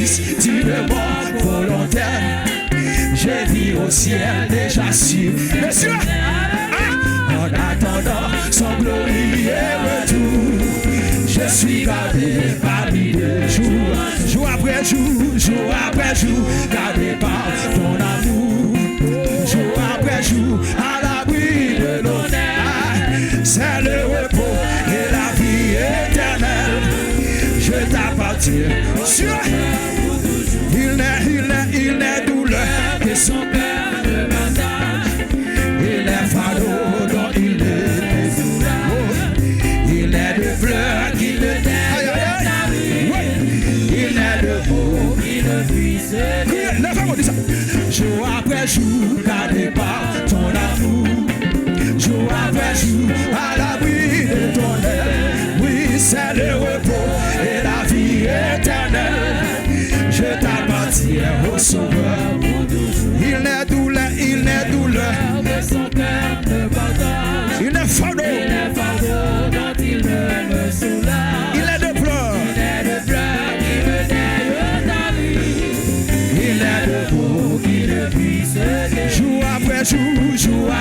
Dis-le-moi volontaire. Je vis au ciel déjà sûr. Monsieur, en attendant son glorieux retour, je suis gardé parmi les jours, jour après jour, gardé par ton amour, jour après jour, à l'abri de l'honneur. C'est le repos et la vie éternelle. Je t'appartiens. Il n'est douleur que son cœur ne partage. Il est fardeau dont il est désolant. Il est de pleurs qui le dérivent. Il est de peau qui ne puisse vivre. Jour après jour, gardé par ton amour. Jour après jour, à l'abri de ton aile. Oui, c'est le repos et la vie éternelle. Je t'appartiens au Sauveur pour toujours. Il n'est douleur que son cœur ne partage. Il est fardeau dont il ne me soulage. Il est de pleurs qui me dérivent ta vie. Il est de peau qui ne puisse guérir. Jour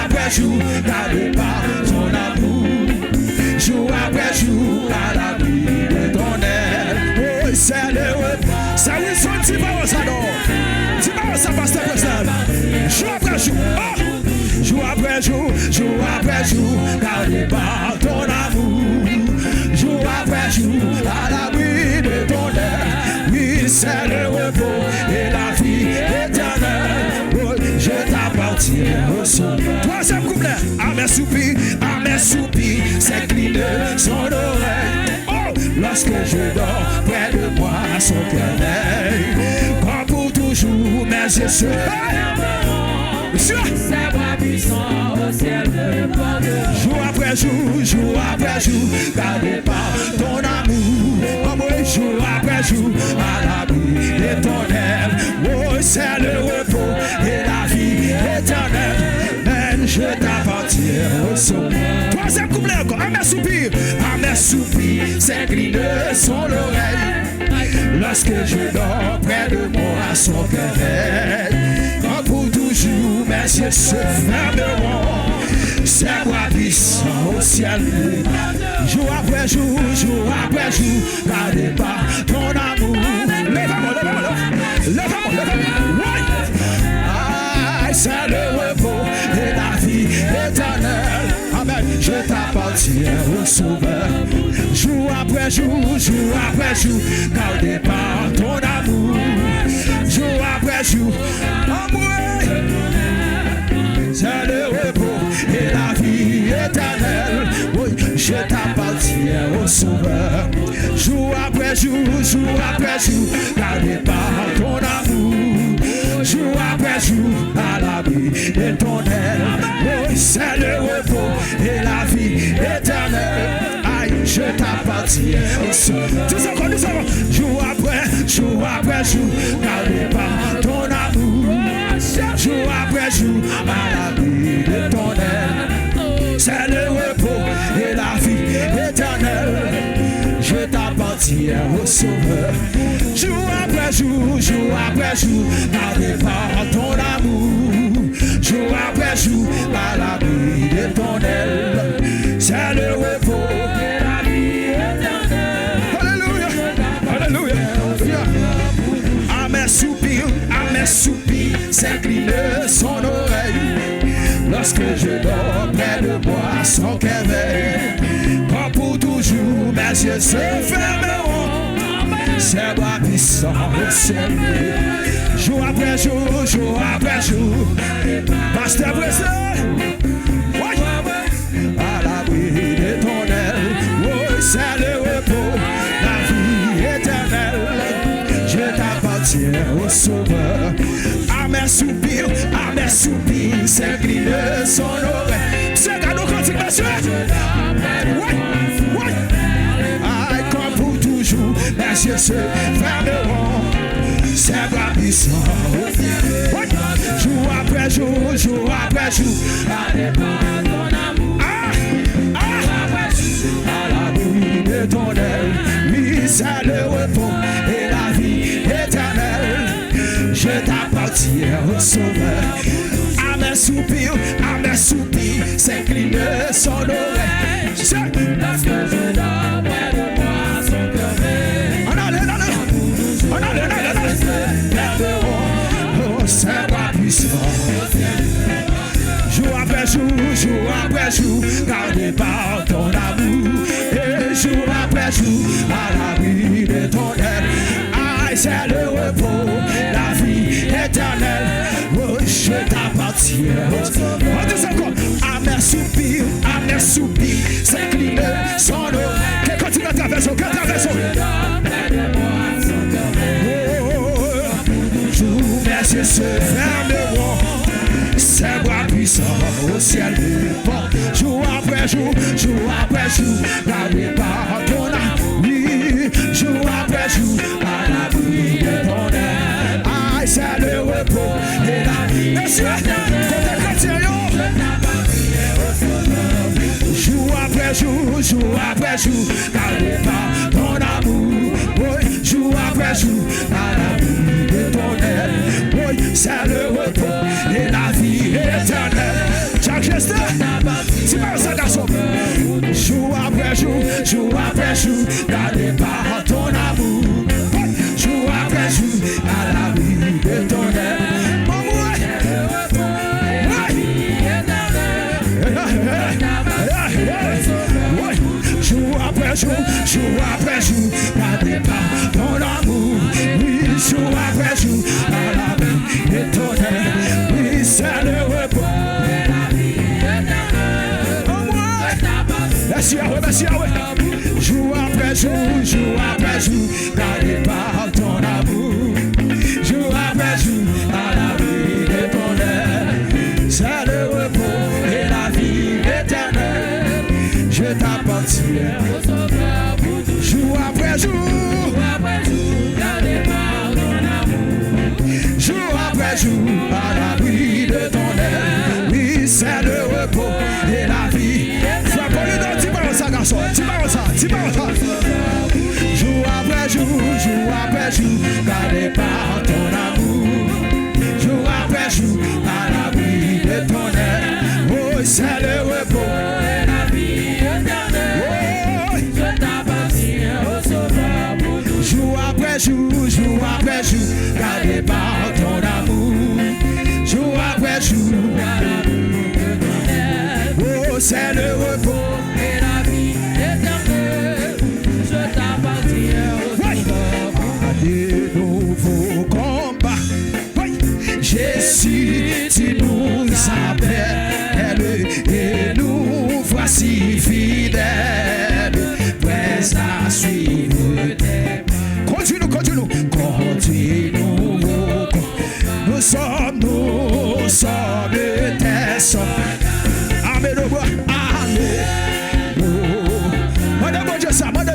après jour, gardé par ton amour. Jour après jour, à l'abri de ton aile. Oh, c'est le repos. Ça oui, son petit parole, ça non. Petit parole, ça passe très personne. Jour après jour, oh. Jour après jour, gardé par ton amour. Jour après jour, à l'abri de ton aile. Oui, c'est le repos et la vie éternelle. Oh, je t'appartiens au Sauveur. Troisième couplet. À mes soupirs, s'incline son oreille. Lorsque je dors près de moi, son cœur veille. Comme pour toujours, mes yeux se fermeront. Ses bras puissants au ciel de porte. Jour après jour, gardé par ton amour. Oh oui, jour après jour, à l'abri de ton aile. Oh, c'est le repos et la vie éternelle. Mais je t'appartiens au Sauveur. Troisième couplet encore. À mes soupirs, s'incline son oreille. Lorsque je dors près de moi, son cœur veille. Comme pour toujours, mes yeux se fermeront. Ses bras puissants au ciel. Jour après jour, gardé par ton amour. Lève-moi. C'est le repos et la vie éternelle. Amen. Je t'appartiens au Sauveur. Jour après jour, gardé par ton amour. Jour après jour, c'est le repos et la vie éternelle. Oui, je t'appartiens au Sauveur. Jour après jour, gardé par ton amour. Jour après jour, à l'abri de ton aile. Oui, c'est le repos et la vie éternelle. Aïe, je t'appartiens au Sauveur. Jour après jour, gardé par ton amour. Jour après jour, à l'abri de ton aile. C'est le repos et la vie éternelle. Je t'appartiens au Sauveur. Jour après jour, gardé par ton amour. Jour après jour, à l'abri de ton aile. C'est le repos et la vie éternelle. Alléluia. À mes soupirs, s'incline son oreille. Lorsque je dors près de moi, son cœur veille. Comme pour toujours, mes yeux se fermeront. Ses bras puissants au ciel. Jour après jour, pasteur Bresson. À l'abri de ton aile. Oh, c'est le repos, la vie éternelle. Je t'appartiens au Sauveur. À mes soupirs, s'incline son oreille. C'est cadeau cantique, monsieur. Aïe, comme pour toujours, mes yeux se fermeront. Ses bras puissants. Jour après jour, gardé par ton amour. À l'abri de ton aile. Oui, c'est le repos et la vie éternelle. je t'appartiens au Sauveur. À mes soupirs, s'incline son oreille. Lorsque je dors près de moi, son cœur veille. On allait. Oh, c'est pas puissant. Jour après jour, gardé par ton amour. Et jour après jour, à l'abri de ton aide. Aïe, c'est le repos, la vie éternelle. Oh, je t'appartiens. On dit ça encore. À mes soupirs, s'incline son oreille. Continue à traverser, Jour, mes yeux se fermeront. Ses bras puissants au ciel me jour après jour, gardé par ton amour. Oui, jour après jour, à l'abri de ton aide. Aïe, c'est le repos et la vie. Monsieur, côté chrétien, jour après jour, gardé par ton amour. Oui, jour après jour, à l'abri de ton aide. Oui, c'est le repos et la vie éternelle. Chaque geste, c'est pas ça garçon. Jour après jour, gardé par ton amour. Jour après jour, à l'abri de ton aide. Jour après jour, gardé par ton amour. Oui, jour après jour, à l'abri de ton aide. Oui, c'est le repos et la vie éternelle. Oh ouais. Merci Yahweh. Jour après jour, gardé par ton amour. Jour après jour, à l'abri de ton aide. C'est le repos et la vie éternelle. Je t'appartiens au Sauveur pour toujours. Jour après jour, gardé par ton amour. Jour après jour, à l'abri de ton aide. Oui, c'est le repos et la vie. Frère Paul, tu parles ça, garçon. Tu parles ça. Jour après jour, gardé par ton amour. Jour après jour, à l'abri de ton aide. Oh, c'est le repos et la vie éternelle. Oh, je t'appartiens au Sauveur pour toujours. Jour après jour, gardé par ton amour. Jour après jour, à l'abri de ton aide. Oh, c'est le repos et la vie éternelle. Je t'appartiens au Sauveur pour des nouveaux combats. Oui, Jésus, tu nous appelles et nous voici fidèles, prêts à suivre tes pas. Continue. Nous sommes tes soldats. Amen. Madame ça. Amen.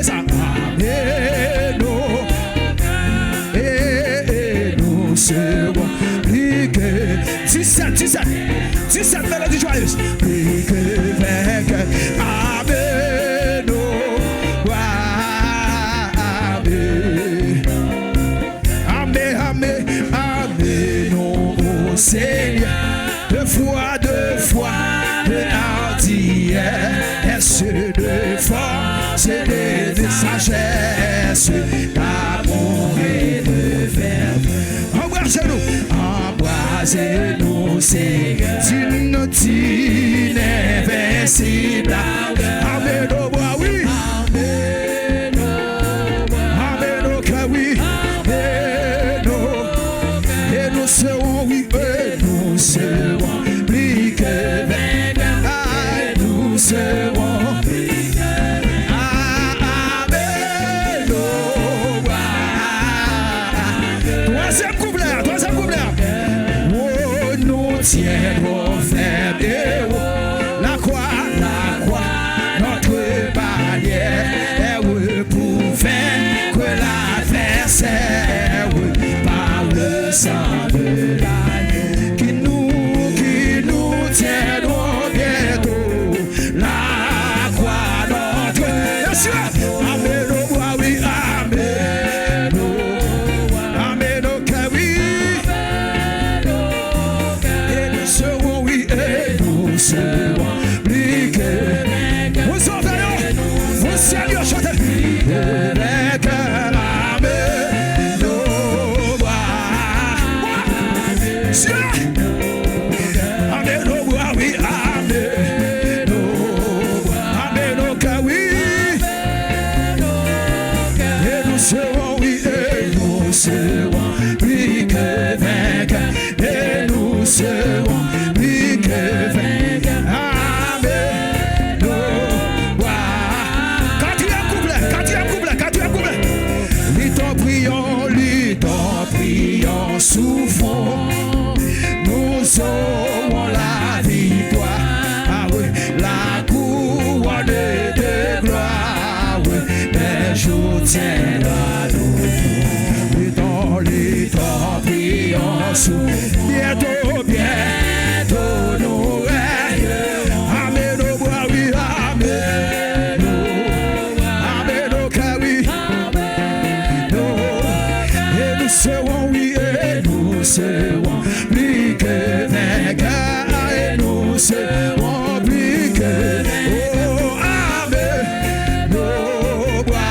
Et nous serons plus que 17 mélodies joyeuses. Plus que vainqueurs. Amen. Amen, oh Seigneur, deux fois, de hardiesse, de force et de sagesse, d'amour et de vertu. Embrassez-nous, Seigneur, d'une invincible. Amen, oh bois, oui. Nous serons plus que vainqueurs. Nous serons plus que vainqueurs. Amen. Troisième couplet. Oh, nous tiendrons ferme et haut la croix, notre bannière est pour vaincre l'adversaire par le sang de l'agneau qui nous tiendront bientôt la croix notre. Yes, amen, oh, oui, amen, oh, amen, ok, oui, serons plus que vainqueurs. Et nous serons plus que vainqueurs. Amen. Quatrième couplet. Luttons, prions, souffrons. Nous aurons la victoire. Ah oui, la couronne de gloire. Oui, mais je tiendrai nous. Luttons, prions, souffrons. Bientôt, nous règnerons. Amen, au bois, oui, amen. Amen, au cœur, oui. Et nous serons, oui, et nous serons plus que vainqueurs. Et nous serons plus que oh, amen. Nos bois.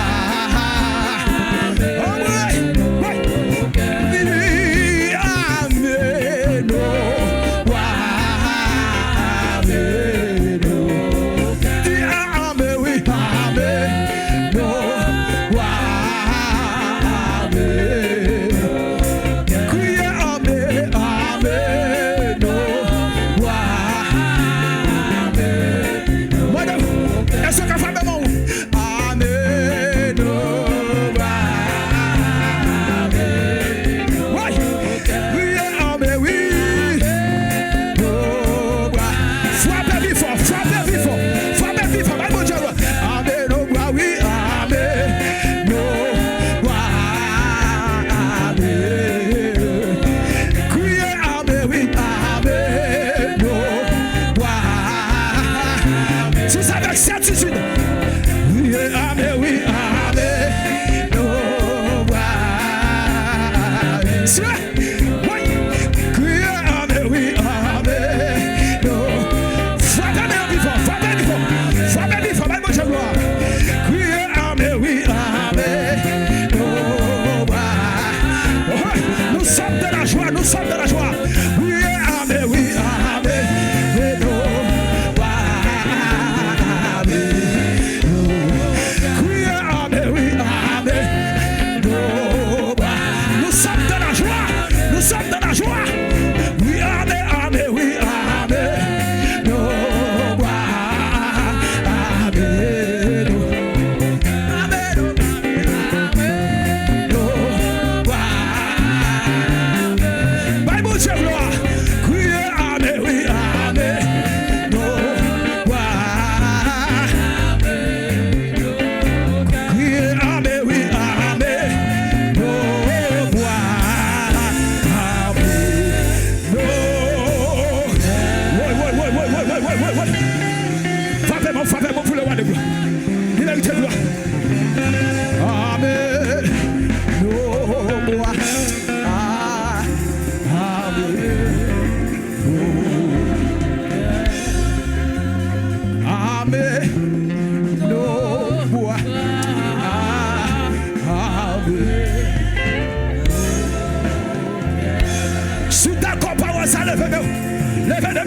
Frappez-moi pour le roi de gloire. Il mérite gloire. Amen. Nos bois. Amen. Nos bois. Amen. Sous ta comparaison, levez-nous. Levez-nous.